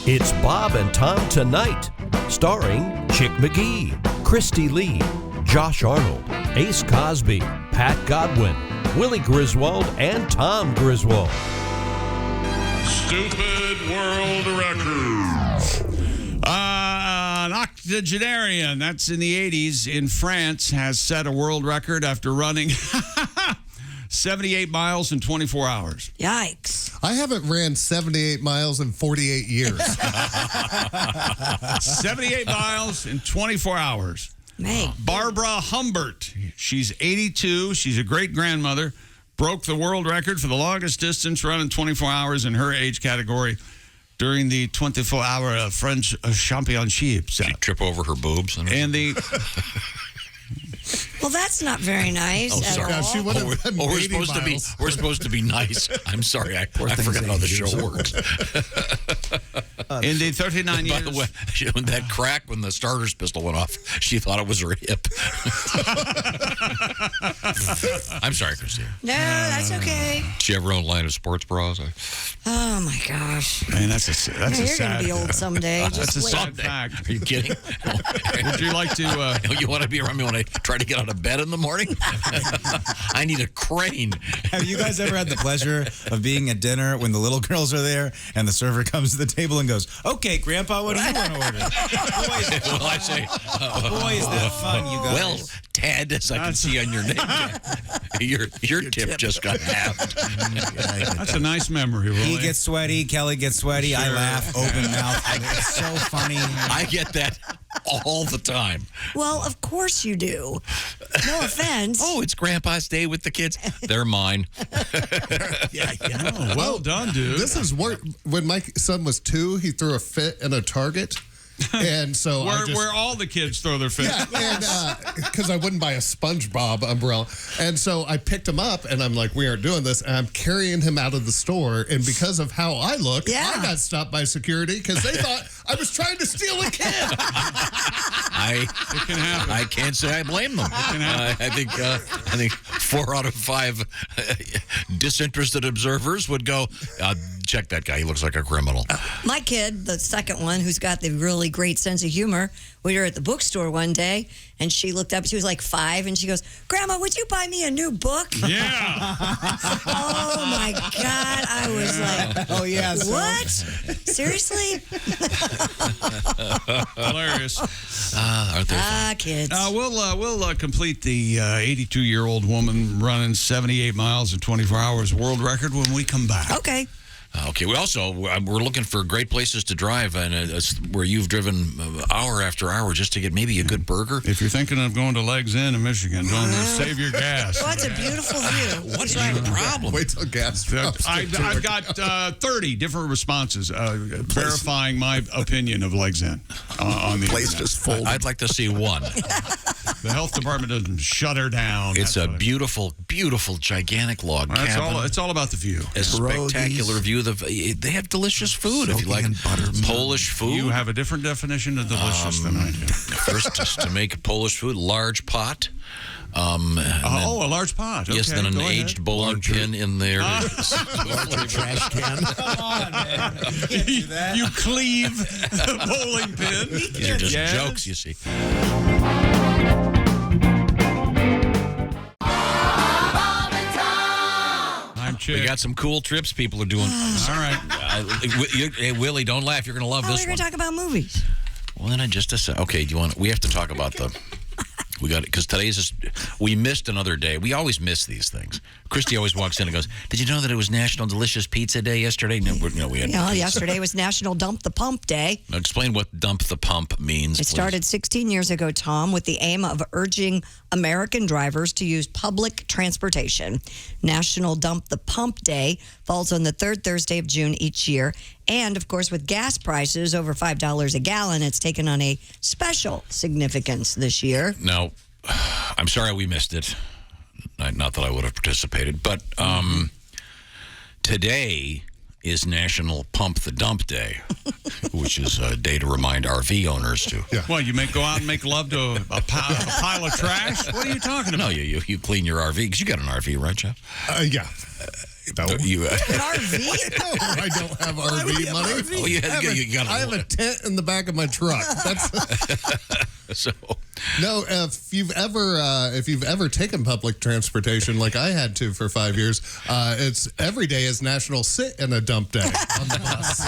It's Bob and Tom Tonight, starring Chick McGee, Christy Lee, Josh Arnold, Ace Cosby, Pat Godwin, Willie Griswold, and Tom Griswold. Stupid world records. An octogenarian, that's in the 80s, in France, has set a world record after running 78 miles in 24 hours. Yikes. I haven't ran 78 miles in 48 years. 78 miles in 24 hours. Man. Barbara Humbert, she's 82. She's a great-grandmother. Broke the world record for the longest distance run in 24 hours in her age category during the 24-hour French Championships. Did she trip over her boobs? And the... Well, that's not very nice at all. She would have done 80 we're supposed to be nice. I'm sorry, I forgot how the show works. In the 39 years... By the way, when that crack when the starter's pistol went off, she thought it was her hip. I'm sorry, Christine. No, that's okay. She have her own line of sports bras? Oh, my gosh. Man, that's a sad... You're going to be old someday. That's a Just sad wait. fact. Are you kidding? Would you like to... You want to be around me when I try to get out of bed in the morning? I need a crane. Have you guys ever had the pleasure of being at dinner when the little girls are there and the server comes to the table and goes, "Okay, Grandpa, what do you want to order?" Well, I say, Boy, is that fun, you guys. well, Tad, as I can see on your name, your tip just got halved. That's a nice memory, Willie. He gets sweaty, Kelly gets sweaty, I laugh, open mouth. It's so funny. I get that all the time. Well, of course you do. No offense. Oh, it's Grandpa's day with the kids. They're mine. Oh, well done, dude. This is when my son was 2, he threw a fit in a Target. And so where all the kids throw their fists. Yeah, and because I wouldn't buy a SpongeBob umbrella. And so I picked him up, and I'm like, we aren't doing this. And I'm carrying him out of the store. And because of how I look, I got stopped by security because they thought I was trying to steal a kid. It can happen. I can't say I blame them. I think 4 out of 5 disinterested observers would go, check that guy. He looks like a criminal. My kid, the second one, who's got the really great sense of humor, we were at the bookstore one day, and she looked up. She was like 5, and she goes, "Grandma, would you buy me a new book?" Yeah. Oh, my God. I was like, Oh, yeah. what? Seriously? Hilarious. Aren't they fun? Kids. We'll complete the 82-year-old woman running 78 miles in 24 hours world record when we come back. Okay. Okay. We also we're looking for great places to drive, and where you've driven hour after hour just to get maybe a good burger. If you're thinking of going to Legs Inn in Michigan, don't save your gas. Well, that's a beautiful view. What's your problem? Wait till gas drops. I've got 30 different responses verifying my opinion of Legs Inn on the Place internet. just full. I'd like to see one. The health department doesn't shut her down. It's That's a beautiful, beautiful, gigantic log cabin. It's all about the view. A spectacular view. They have delicious food. If you like Polish food. You have a different definition of delicious than I do. First, just to make Polish food, large pot. A large pot. Yes, Okay, then an go ahead. aged bowling pin in there. trash can. Come on, man. You can't do that. You cleave the bowling pin. These are just Yes. jokes, you see. I'm Chick. We got some cool trips people are doing. All right. Hey, Willie, don't laugh. You're going to love Oh, this we're going one. to talk about movies. Well, then I just decided. Okay, we have to talk about we got it, because we missed another day. We always miss these things. Christy always walks in and goes, "Did you know that it was National Delicious Pizza Day yesterday?" No, we had pizza. Yesterday was National Dump the Pump Day. Now explain what dump the pump means. It started 16 years ago, Tom, with the aim of urging American drivers to use public transportation. National Dump the Pump Day falls on the third Thursday of June each year. And, of course, with gas prices over $5 a gallon, it's taken on a special significance this year. Now, I'm sorry we missed it. Not that I would have participated, but today is National Pump the Dump Day, which is a day to remind RV owners to. Yeah. Well, you go out and make love to a pile of trash? What are you talking about? No, you clean your RV, because you got an RV, right, Jeff? Yeah. No. You, An RV? No, I don't have RV money. oh, you got I have a tent in the back of my truck. That's so. no. If you've ever taken public transportation like I had to for 5 years, it's every day is National Sit in a Dump Day on the bus.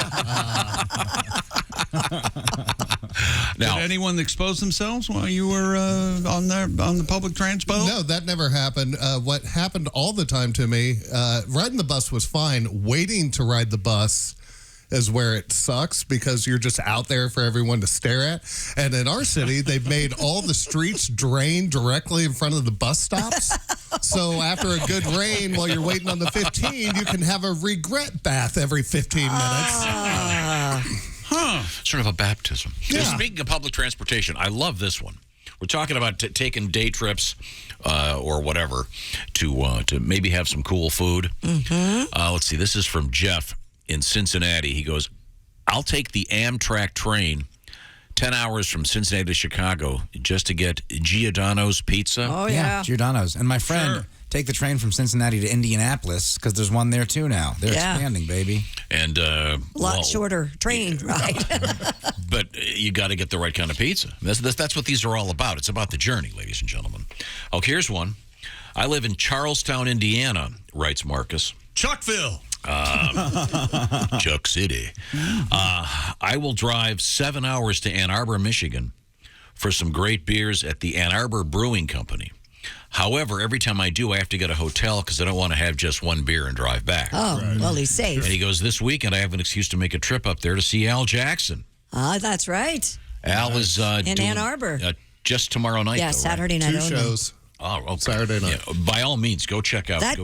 Did anyone expose themselves while you were on the public transport? No, that never happened. What happened all the time to me, riding the bus was fine. Waiting to ride the bus is where it sucks because you're just out there for everyone to stare at. And in our city, they've made all the streets drain directly in front of the bus stops. So after a good rain, while you're waiting on the 15, you can have a regret bath every 15 minutes. Sort of a baptism. Yeah. Speaking of public transportation, I love this one. We're talking about taking day trips or whatever to maybe have some cool food. Let's see. This is from Jeff in Cincinnati. He goes, I'll take the Amtrak train 10 hours from Cincinnati to Chicago just to get Giordano's pizza. Oh, yeah. Giordano's. And my friend, take the train from Cincinnati to Indianapolis because there's one there too now. They're expanding, baby. And a lot shorter train ride. But you got to get the right kind of pizza. That's what these are all about. It's about the journey, ladies and gentlemen. Oh, here's one. I live in Charlestown, Indiana, writes Marcus. Chuckville. Chuck City. I will drive 7 hours to Ann Arbor, Michigan for some great beers at the Ann Arbor Brewing Company. However, every time I do, I have to get a hotel because I don't want to have just one beer and drive back. Oh, well, he's safe. And he goes, this weekend I have an excuse to make a trip up there to see Al Jackson. That's right. Al is in Ann Arbor. Just tomorrow night. Yeah, though, Saturday right? night. 2 shows. Oh, okay. Saturday night. Yeah, by all means, go check out. That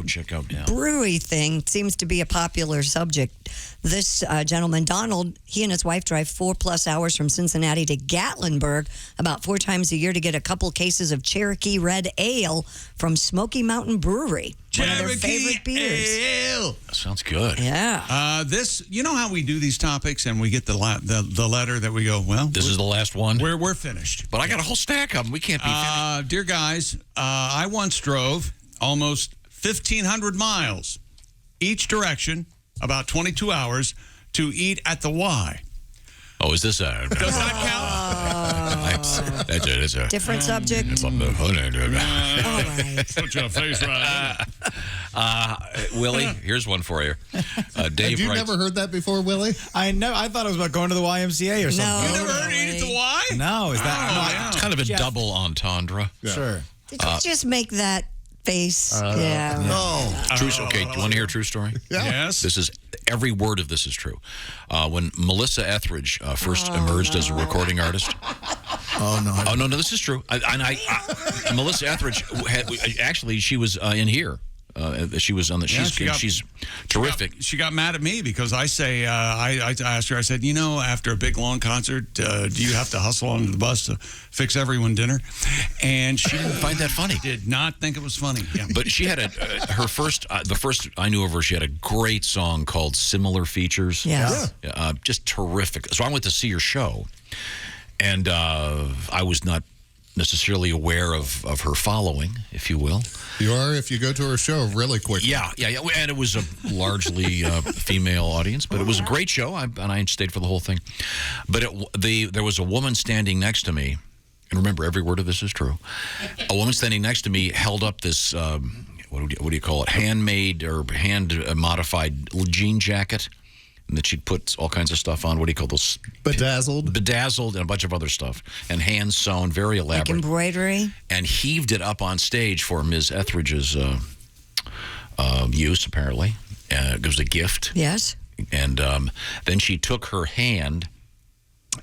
Yeah. brewery thing seems to be a popular subject. This gentleman, Donald, he and his wife drive 4+ hours from Cincinnati to Gatlinburg about 4 times a year to get a couple cases of Cherokee Red Ale from Smoky Mountain Brewery. One of their favorite beers. Ale. Sounds good. Yeah. You know how we do these topics and we get the letter that we go, well, This is the last one. we're finished. But I got a whole stack of them. We can't be finished. Dear guys, I once drove almost 1,500 miles each direction, about 22 hours, to eat at the Y. Oh, is this a... Does that count? That's a... Different subject. All right. Put your face right. Willie, here's one for you. Dave Have you writes, never heard that before, Willie? I thought it was about going to the YMCA or something. No. You never heard Eat at the Y? No, is that... yeah. It's kind of a Jeff. double entendre. Sure. Did you just make that face? Yeah. True, okay, do you want to hear a true story? Yes. This is... Every word of this is true. When Melissa Ethridge first emerged as a recording artist... Oh, no, this is true. Melissa Etheridge, actually, she was in here. She was on the... She's terrific. She got mad at me because I say, I asked her, I said, after a big, long concert, do you have to hustle onto the bus to fix everyone dinner? And she didn't find that funny. Did not think it was funny. Yeah. But she had the first I knew of her, she had a great song called Similar Features. Yeah. Just terrific. So I went to see her show, and I was not necessarily aware of her following, if you will. You are if you go to her show really quick. Yeah. And it was a largely female audience, but it was a great show, and I stayed for the whole thing. But there was a woman standing next to me, and remember, every word of this is true. A woman standing next to me held up this, what do you call it, handmade or hand-modified jean jacket, and that she'd put all kinds of stuff on. What do you call those? Bedazzled, and a bunch of other stuff. And hand-sewn, very elaborate. Like embroidery? And heaved it up on stage for Ms. Etheridge's use, apparently. It was a gift. Yes. And then she took her hand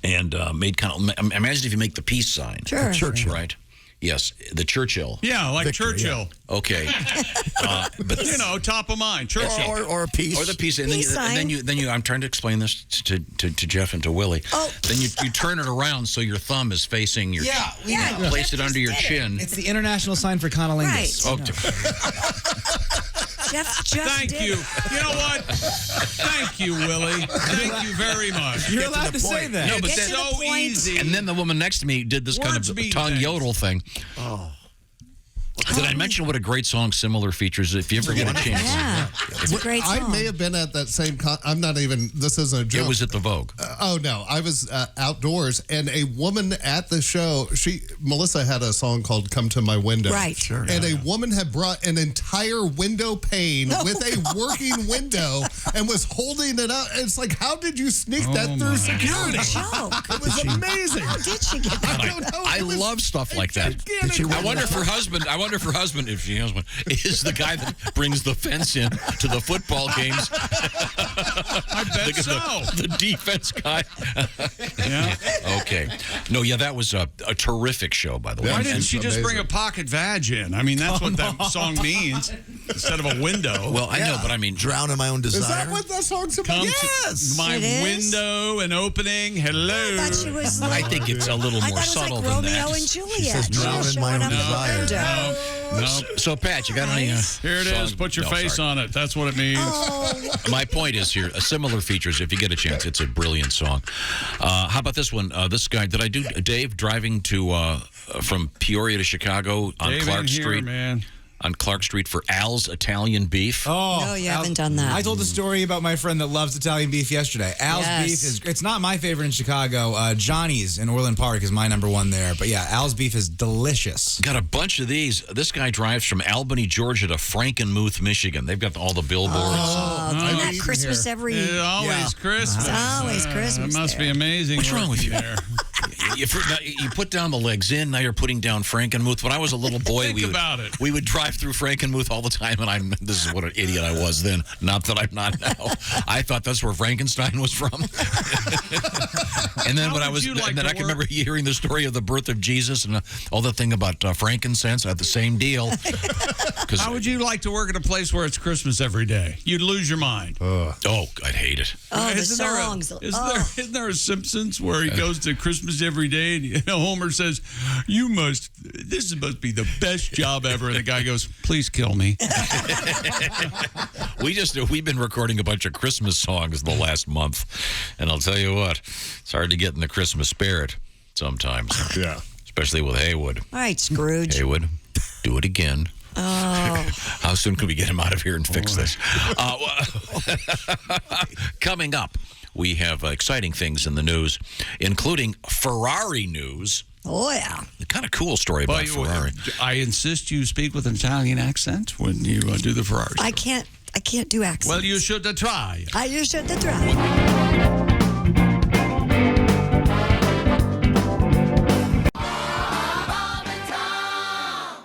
and made kind of... Imagine if you make the peace sign. Sure. Churchill. Right? Yes, the Churchill. Yeah, like Victor, Churchill. Yeah. Okay. But top of mind, Churchill. Or a piece. Or the piece, and Peace then you. I'm trying to explain this to Jeff and to Willie. Oh. Then you turn it around so your thumb is facing your. Place it under your chin. It's the international sign for conolingus. Right. Jeff just Thank did. you. You know what? Thank you, Willie. Thank you very much. You're allowed to say that. No, but Get then, to the so point. easy. and then the woman next to me did this kind Words of mean tongue things. yodel thing. Did I mention what a great song Similar features? If you ever get a chance. Yeah, it's a great song. I may have been at that same I'm not even, this isn't a joke. It was at the Vogue. Oh, no. I was outdoors, and a woman at the show, Melissa had a song called Come to My Window. Right. Sure. And a woman had brought an entire window pane with a working window and was holding it up. It's like, how did you sneak that through security? Joke. It was amazing. How did she get that? I don't know. I love stuff like that. I wonder if her husband, if she has one, is the guy that brings the fence in to the football games. I bet so. The defense guy. Yeah. Okay. No, yeah, that was a terrific show, by the way. Why didn't And- she just bring a pocket vag in? I mean, that's what that song means instead of a window. Well, I know, but I mean, Drown in my own desire. Is that what that song's about? Come Yes. to my It is? window and opening. Hello. I thought she was I like, think it's a little I more thought it was subtle like than Romeo that. and Juliet. She says, She was "Drown in my showing own up at the desire." window. No. So, Pat, you got any? Here it is. songs? Put your No, face sorry. on it. That's what it means. Oh, My point is here, Similar features, if you get a chance, it's a brilliant song. How about this one? This guy, did I do Dave driving to from Peoria to Chicago on Dave Clark ain't here, Street? man. On Clark Street for Al's Italian Beef. Oh, No, you haven't done that. I told the story about my friend that loves Italian beef yesterday. Al's Yes. beef it's not my favorite in Chicago. Johnny's in Orland Park is my number one there. But yeah, Al's beef is delicious. Got a bunch of these. This guy drives from Albany, Georgia to Frankenmuth, Michigan. They've got all the billboards. oh, isn't that Christmas every It's always Christmas. It's always Christmas It must be there. amazing. What's wrong with you? There. You put down the legs in, now you're putting down Frankenmuth. When I was a little boy, Think about it. we would drive through Frankenmuth all the time, and this is what an idiot I was then. Not that I'm not now. I thought that's where Frankenstein was from. And then How when I would was, you like and then to I can work- remember hearing the story of the birth of Jesus and all the thing about frankincense. I had the same deal. How would you like to work at a place where it's Christmas every day? You'd lose your mind. Oh, I'd hate it. Oh, the Isn't there a- songs. Isn't there a Simpsons where he goes to Christmas every day and Homer says, this must be the best job ever. And the guy goes, please kill me. We've been recording a bunch of Christmas songs the last month, and I'll tell you what, it's hard to get in the Christmas spirit sometimes. Yeah. Especially with Haywood. All right, Scrooge. Haywood, do it again. Oh, How soon can we get him out of here and fix this? Coming up, we have exciting things in the news, including Ferrari news. oh yeah. A kind of cool story about Ferrari. I insist you speak with an Italian accent when you do the Ferrari. I can't do accents. Well, you should try. You should try.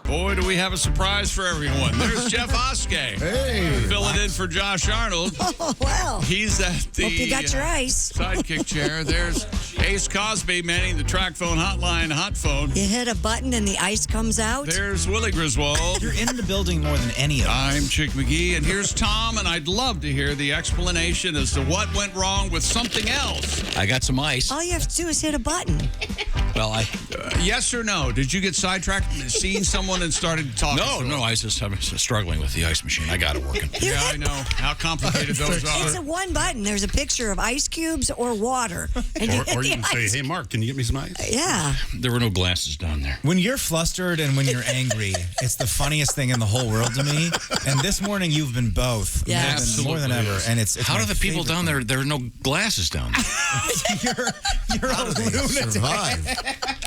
Boy, do we have a surprise for everyone. There's Jeff Oskay. Hey. Filling in for Josh Arnold. Oh well. He's at the Hope you got your ice. sidekick chair. There's Ace Cosby manning the track phone hotline hot phone. You hit a button and the ice comes out. There's Willie Griswold. You're in the building more than any of us. I'm Chick McGee, and here's Tom, and I'd love to hear the explanation as to what went wrong with something else. I got some ice. All you have to do is hit a button. Well, Yes or no? Did you get sidetracked, seeing someone and started talking? no, I was struggling with the ice machine. I got it working. Yeah, I know how complicated those It's are. a one button. There's a picture of ice cubes or water. And hit Or the you can say, ice. hey, Mark, can you get me some ice? Yeah. There were no glasses down there. When you're flustered and when you're angry, it's the funniest thing in the whole world to me. And this morning you've been both. Yes. More than ever. And it's How my do the people favorite down there? There are no glasses down there. You're a lunatic. Survive.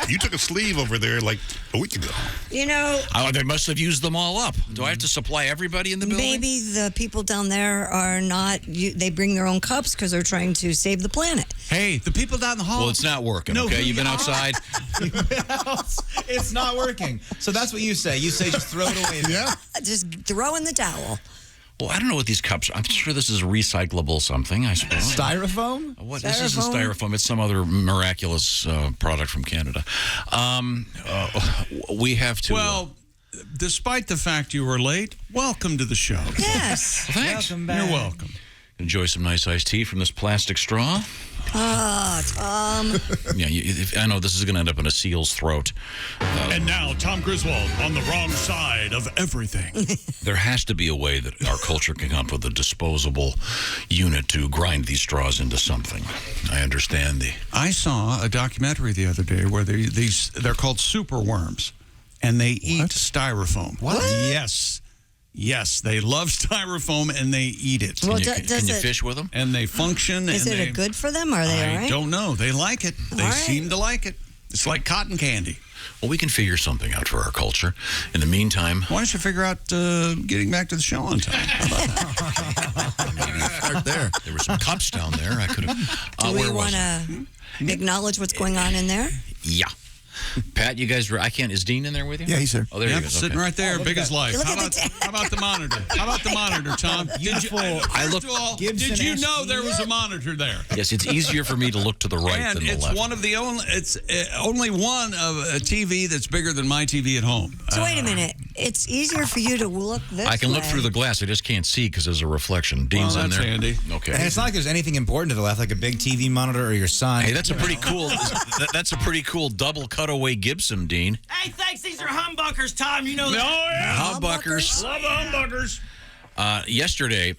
You took a sleeve over there like a week ago. You know, Oh, they must have used them all up. Do I have to supply everybody in the building? maybe the people down there are not, they bring their own cups because they're trying to save the planet. Hey, the people down the hall. Well, it's not working. No, Okay, who you've been you are? outside. It's not working. So that's what you say. You say just throw it away. Yeah. Just throw in the towel. Well, I don't know what these cups are. I'm sure this is recyclable something, I suppose. Styrofoam? What? This isn't Styrofoam? styrofoam. It's some other miraculous product from Canada. We have to. Well, despite the fact you were late, welcome to the show. Yes. thanks. Welcome You're back. welcome. Enjoy some nice iced tea from this plastic straw. Yeah, I know this is going to end up in a seal's throat. And now, Tom Griswold on the wrong side of everything. There has to be a way that our culture can come up with a disposable unit to grind these straws into something. I understand the. I saw a documentary the other day where they're called super worms. and they eat styrofoam. What? Yes. Yes, they love styrofoam and they eat it. Well, Can you fish with them? And they function. Is it good for them? Are they all right? I don't know. They like it. They seem to like it. It's like cotton candy. Well, we can figure something out for our culture. In the meantime, why don't you figure out getting back to the show on time? Maybe start there. There were some cups down there. I could have. Do we want to acknowledge what's going on in there? Yeah. Pat, you guys, I can't. Is Dean in there with you? Yeah, he's here. Oh, there he is. Sitting right there, big as life. How about the monitor? How about the monitor, Tom? First of all, did you know there was a monitor there? Yes, it's easier for me to look to the right than the left. And it's one of the only. It's only one of a TV that's bigger than my TV at home. So wait a minute. It's easier for you to look this way. I can look through the glass. I just can't see because there's a reflection. Dean's in there. Handy. Okay. And it's not like there's anything important to the left, like a big TV monitor or your son. Hey, that's a pretty cool. That's a pretty cool double cutaway Gibson, Dean. Hey, thanks. These are humbuckers, Tom. You know that. Oh, yeah. Humbuckers. Love the humbuckers. Yesterday,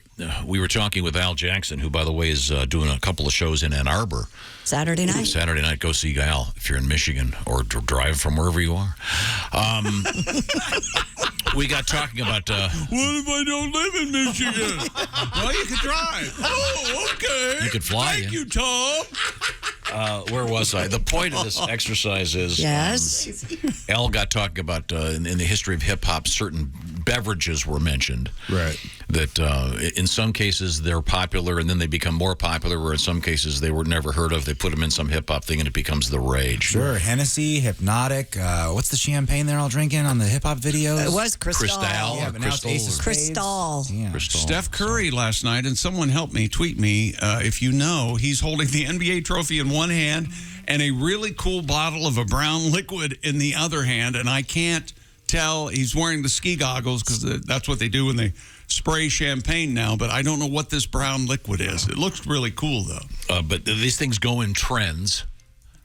we were talking with Al Jackson, who, by the way, is doing a couple of shows in Ann Arbor. Saturday night. Saturday night, go see Al if you're in Michigan or drive from wherever you are. We got talking about... what if I don't live in Michigan? Well, you could drive. Oh, okay. You could fly. Thank you, Tom. Where was I? The point of this exercise is... Yes. Al got talking about, in the history of hip-hop, certain beverages were mentioned. Right. That in some cases they're popular and then they become more popular, where in some cases they were never heard of. They put them in some hip-hop thing and it becomes the rage. Sure. Hennessy, Hypnotic. What's the champagne they're all drinking on the hip-hop videos? It was Cristal. Yeah, but now it's Ace of Spades. Cristal. Yeah. Steph Curry last night, and someone help me, tweet me, if you know, he's holding the NBA trophy in one hand and a really cool bottle of a brown liquid in the other hand, and I can't tell. He's wearing the ski goggles because that's what they do when they spray champagne now, but I don't know what this brown liquid is. It looks really cool, though. But these things go in trends.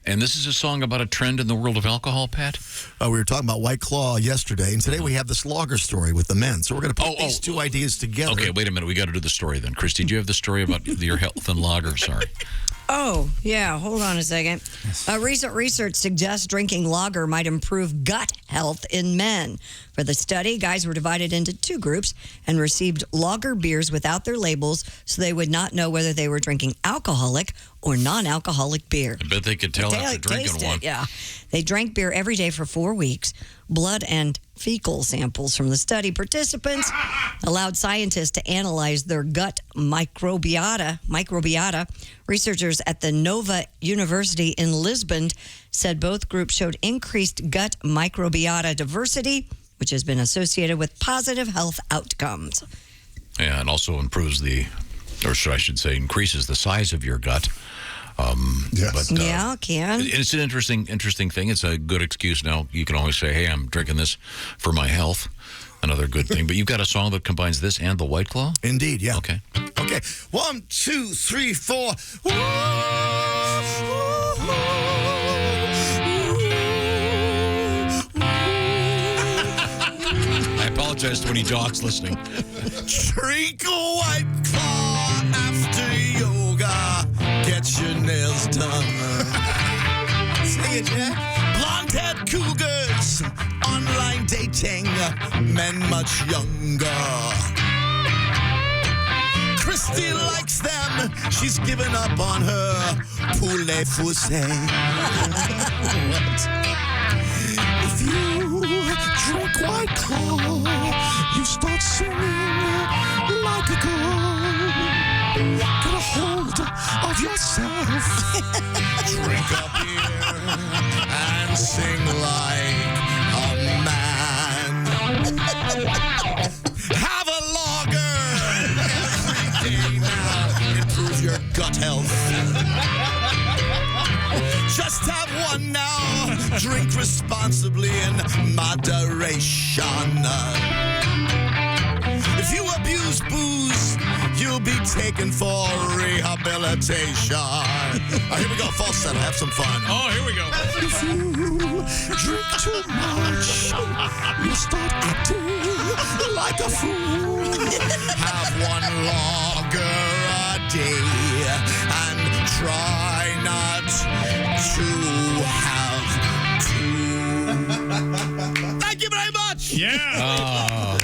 And this is a song about a trend in the world of alcohol, Pat? We were talking about White Claw yesterday, and today we have this lager story with the men. So we're going to put these two ideas together. Okay, wait a minute. We got to do the story then. Christy, do you have the story about your health and lager? Sorry. Oh, yeah. Hold on a second. Recent research suggests drinking lager might improve gut health in men. For the study, guys were divided into two groups and received lager beers without their labels so they would not know whether they were drinking alcoholic or non-alcoholic beer. I bet they could tell after drinking one. Yeah. They drank beer every day for 4 weeks. Blood and fecal samples from the study participants allowed scientists to analyze their gut microbiota. Researchers at the Nova University in Lisbon said both groups showed increased gut microbiota diversity, which has been associated with positive health outcomes. Yeah, and also improves increases the size of your gut. Yes. But, yeah, it can. It's an interesting thing. It's a good excuse now. You can always say, hey, I'm drinking this for my health. Another good thing. But you've got a song that combines this and the White Claw? Indeed, yeah. Okay. Okay. 1, 2, 3, 4. I apologize to any dogs listening. Drink a White Claw after yoga. Get your nails done. Sing it, Jack. Blonde-haired cougars, online dating, men much younger. Christy likes them. She's given up on her poulet foussé. If you drink White Claw, you start singing like a girl. Get a hold of yourself. Drink a beer and sing like a man. Have a lager every day now. Improve your gut health. Just have one now. Drink responsibly in moderation. If you abuse booze, you'll be taken for rehabilitation. Here we go, falsetto, have some fun. Oh, here we go. If you drink too much, you start acting like a fool. Have one lager a day and try not to have two. Yeah.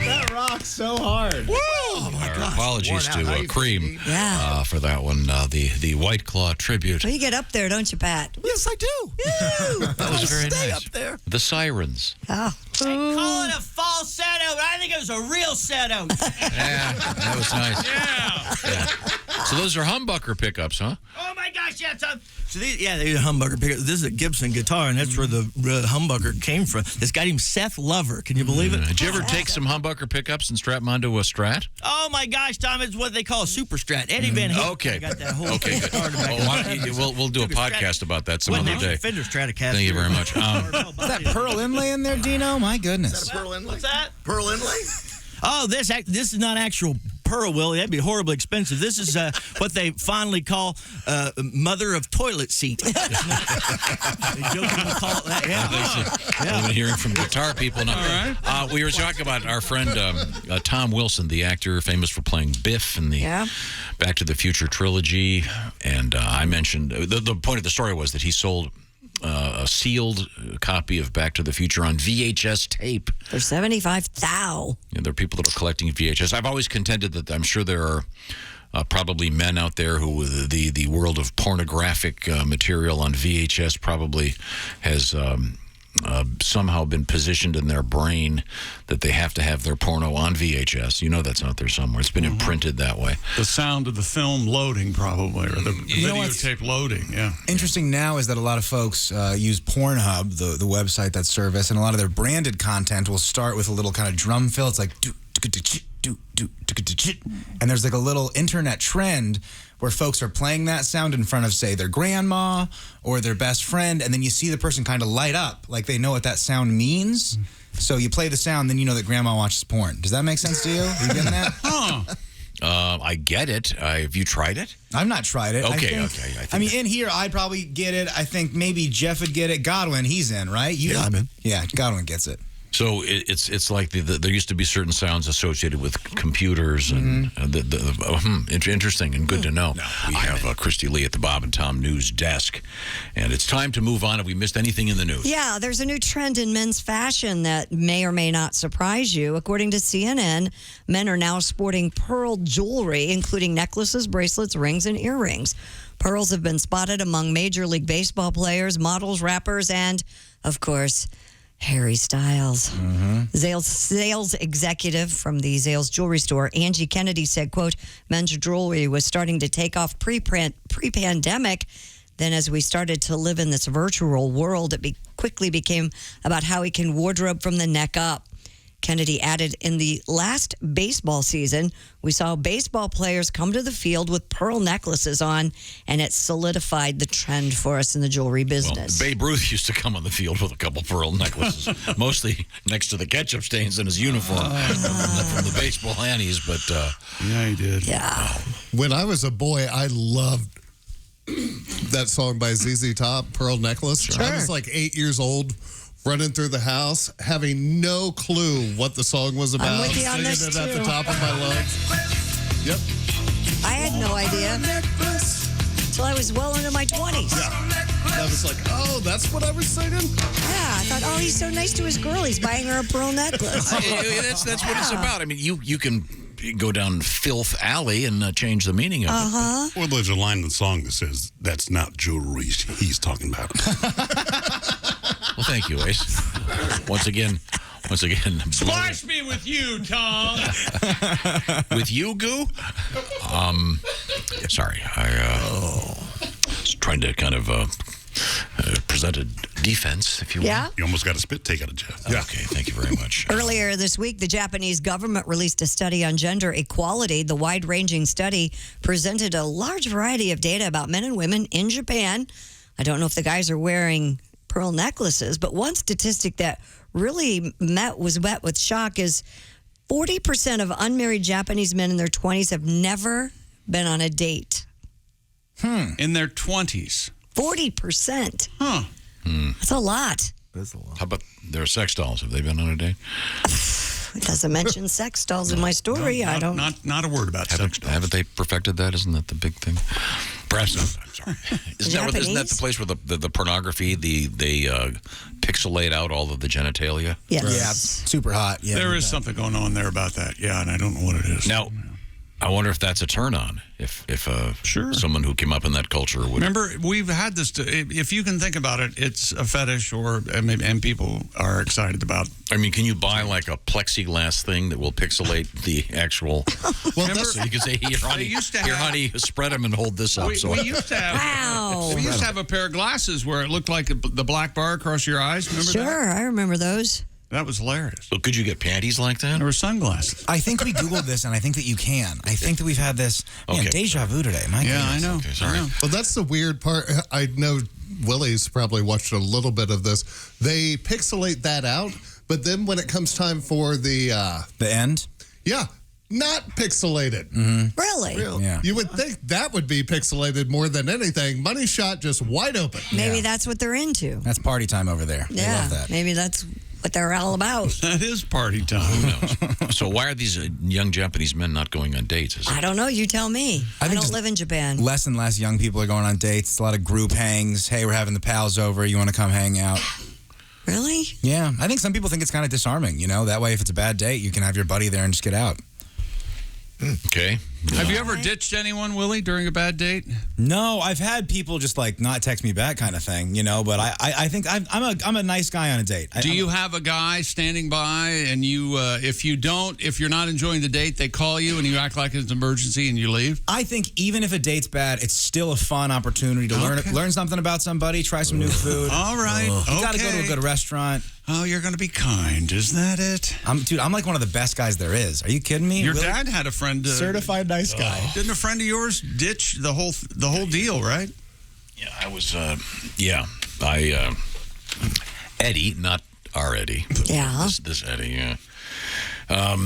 That rocks so hard. Woo! Oh my Our gosh. apologies Worn out. How to you Cream feeling? Yeah. for that one, the White Claw tribute. Well, you get up there, don't you, Pat? Yes, I do. That was very Stay nice. up there. The Sirens. Oh. They call it a falsetto, but I think it was a real setto. Yeah, that was nice. Yeah. So those are humbucker pickups, huh? Oh my gosh, yeah, Tom. So these are humbucker pickups. This is a Gibson guitar, and that's where the humbucker came from. This guy named Seth Lover. Can you believe it? Did you ever take some humbucker pickups and strap them onto a Strat? Oh my gosh, Tom! It's what they call a super Strat. Eddie Van Halen. Okay. Got that whole Okay, thing good. started back in Well, the 70s. we'll do a Took a Strat- podcast about that some Wasn't other actually day. Fender Stratocaster. Thank you very much. Is that pearl inlay in there, Dino? My goodness. Pearl inlay? What's that? Pearl inlay? Oh, this is not actual pearl, Willie. That'd be horribly expensive. This is what they fondly call mother of toilet seat. They jokingly call it that. Yeah. I've been hearing from guitar people now. All right. We were talking about our friend Tom Wilson, the actor famous for playing Biff in the Back to the Future trilogy. And I mentioned the point of the story was that he sold a sealed copy of Back to the Future on VHS tape. For $75,000. There are people that are collecting VHS. I've always contended that I'm sure there are probably men out there who the world of pornographic material on VHS probably has somehow been positioned in their brain that they have to have their porno on VHS. You know that's out there somewhere. It's been imprinted that way. The sound of the film loading, probably, or the videotape loading. Yeah. Interesting now is that a lot of folks use Pornhub, the website, that service, and a lot of their branded content will start with a little kind of drum fill. It's like and there's like a little internet trend where folks are playing that sound in front of, say, their grandma or their best friend, and then you see the person kind of light up, like they know what that sound means. So you play the sound, then you know that grandma watches porn. Does that make sense to you? Are you getting that? I get it. Have you tried it? I've not tried it. Okay. I mean, in here, I'd probably get it. I think maybe Jeff would get it. Godwin, he's in, right? Yeah, I'm in. Yeah, Godwin gets it. So it's like there used to be certain sounds associated with computers and interesting and good to know. We have Christy Lee at the Bob and Tom News desk, and it's time to move on. Have we missed anything in the news? Yeah, there's a new trend in men's fashion that may or may not surprise you. According to CNN, men are now sporting pearl jewelry, including necklaces, bracelets, rings, and earrings. Pearls have been spotted among Major League Baseball players, models, rappers, and, of course, Harry Styles. Zales executive from the Zales jewelry store, Angie Kennedy, said, quote, men's jewelry was starting to take off pre-pandemic. Then as we started to live in this virtual world, it quickly became about how we can wardrobe from the neck up. Kennedy added, in the last baseball season, we saw baseball players come to the field with pearl necklaces on, and it solidified the trend for us in the jewelry business. Well, Babe Ruth used to come on the field with a couple pearl necklaces, mostly next to the ketchup stains in his uniform from the baseball Annies, but... yeah, he did. Yeah. When I was a boy, I loved that song by ZZ Top, Pearl Necklace. I was like 8 years old, running through the house, having no clue what the song was about. I'm with you on singing this, it at the too. top of my lungs. Yep. I had no idea until I was well into my 20s. I was like, oh, that's what I was singing? Yeah, I thought, oh, he's so nice to his girl. He's buying her a pearl necklace. that's what it's about. I mean, you can go down Filth Alley and change the meaning of it. Or there's a line in the song that says, that's not jewelry he's talking about. Well, thank you, Ace. Once again. Splash me with you, Tom. With you, Goo? Sorry, I was trying to kind of present a defense, if you will. Yeah. You almost got a spit take out of Jeff. Okay, thank you very much. Earlier this week, the Japanese government released a study on gender equality. The wide-ranging study presented a large variety of data about men and women in Japan. I don't know if the guys are wearing pearl necklaces, but one statistic that really was met with shock is 40% of unmarried Japanese men in their 20s have never been on a date. In their 20s. 40%. Huh. That's a lot. How about their sex dolls? Have they been on a date? It doesn't mention sex dolls in my story. I don't. Not a word about sex dolls. Haven't they perfected that? Isn't that the big thing? breast. I'm sorry. Isn't that the place where the pornography, they pixelate out all of the genitalia? Yes. Yeah, super hot. Yeah, There is something going on there about that. Yeah, and I don't know what it is. Now, I wonder if that's a turn on. If someone who came up in that culture would. Remember, we've had this. If you can think about it, it's a fetish, and people are excited about. I mean, can you buy like a plexiglass thing that will pixelate the actual? Well, so you can say, "Here, honey, spread them and hold this up." We used to have. Wow. We used to have a pair of glasses where it looked like the black bar across your eyes. Remember that? Sure, I remember those. That was hilarious. So could you get panties like that? There were sunglasses. I think we Googled this, and I think that you can. I think that we've had this deja vu today. My Yeah, goodness. I know. Okay, sorry. I know. Well, that's the weird part. I know Willie's probably watched a little bit of this. They pixelate that out, but then when it comes time for the end? Yeah, not pixelated. Really? Yeah. You would think that would be pixelated more than anything. Money shot just wide open. Maybe that's what they're into. That's party time over there. They Yeah, love that. maybe that's what they're all about. That is party time. Who knows? So why are these young Japanese men not going on dates? I don't know. You tell me. I think don't just live in Japan. Less and less young people are going on dates. It's a lot of group hangs. Hey, we're having the pals over. You want to come hang out? Really? Yeah. I think some people think it's kind of disarming, That way, if it's a bad date, you can have your buddy there and just get out. Okay. Have you ever ditched anyone, Willie, during a bad date? No, I've had people just like not text me back kind of thing, But I think I'm a nice guy on a date. Do you have a guy standing by and you, if you're not enjoying the date, they call you and you act like it's an emergency and you leave? I think even if a date's bad, it's still a fun opportunity to learn something about somebody, try some new food. All right. You got to go to a good restaurant. Oh, you're going to be kind. Isn't that it? I'm like one of the best guys there is. Are you kidding me? Your Willie? dad had a friend. Certified nice guy. Didn't a friend of yours ditch the whole deal, right? Yeah, I was. Eddie, not our Eddie. Yeah. This Eddie. Yeah.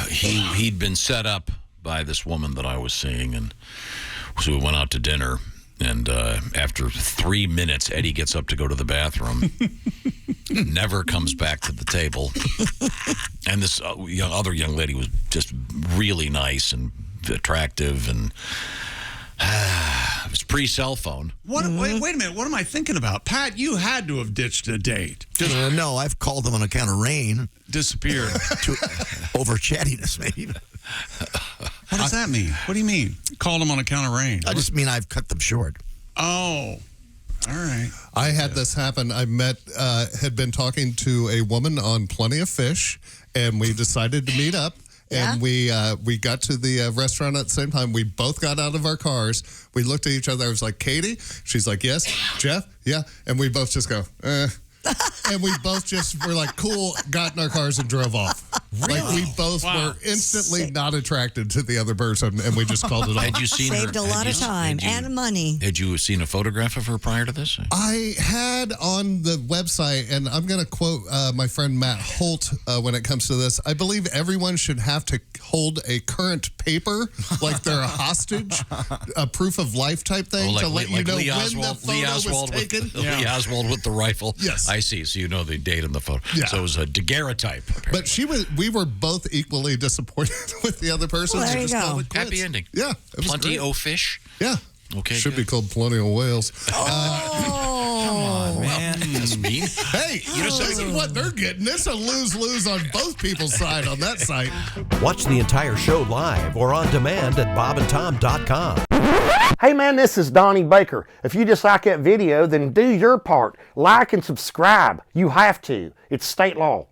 He'd been set up by this woman that I was seeing, and so we went out to dinner. And after 3 minutes, Eddie gets up to go to the bathroom, never comes back to the table. And this other young lady was just really nice and attractive, and it was pre-cell phone. Wait a minute. What am I thinking about? Pat, you had to have ditched a date. No, I've called them on account of rain. Disappeared. Over chattiness, maybe. What does that mean? What do you mean? Called them on account of rain. I just mean I've cut them short. Oh, all right. I had this happen. I had been talking to a woman on Plenty of Fish, and we decided to meet up. Yeah. And we got to the restaurant at the same time. We both got out of our cars. We looked at each other. I was like, Katie? She's like, yes. Jeff? Yeah. And we both just go, And we both just were like, cool, got in our cars and drove off. Really? Like we both were instantly not attracted to the other person, and we just called it off. Had you seen Saved her? a lot of time and money. Had you seen a photograph of her prior to this? I had on the website, and I'm going to quote my friend Matt Holt when it comes to this. I believe everyone should have to hold a current paper, like they're a hostage, a proof of life type thing, to let you know when the photo was taken. Lee Oswald with the rifle. Yes. I see. So you know the date on the photo. Yeah. So it was a daguerreotype. Apparently. But we were both equally disappointed with the other person. Well, there so you just go. called it quits. Happy ending. Yeah. It was Plenty great. o' fish. Yeah. Okay. Should good. be called Plenty of Whales. Oh, man. That's mean. Hey, this is what they're getting. It's a lose-lose on both people's side on that site. Watch the entire show live or on demand at bobandtom.com. Hey man, this is Donnie Baker. If you just like that video, then do your part. Like and subscribe. You have to. It's state law.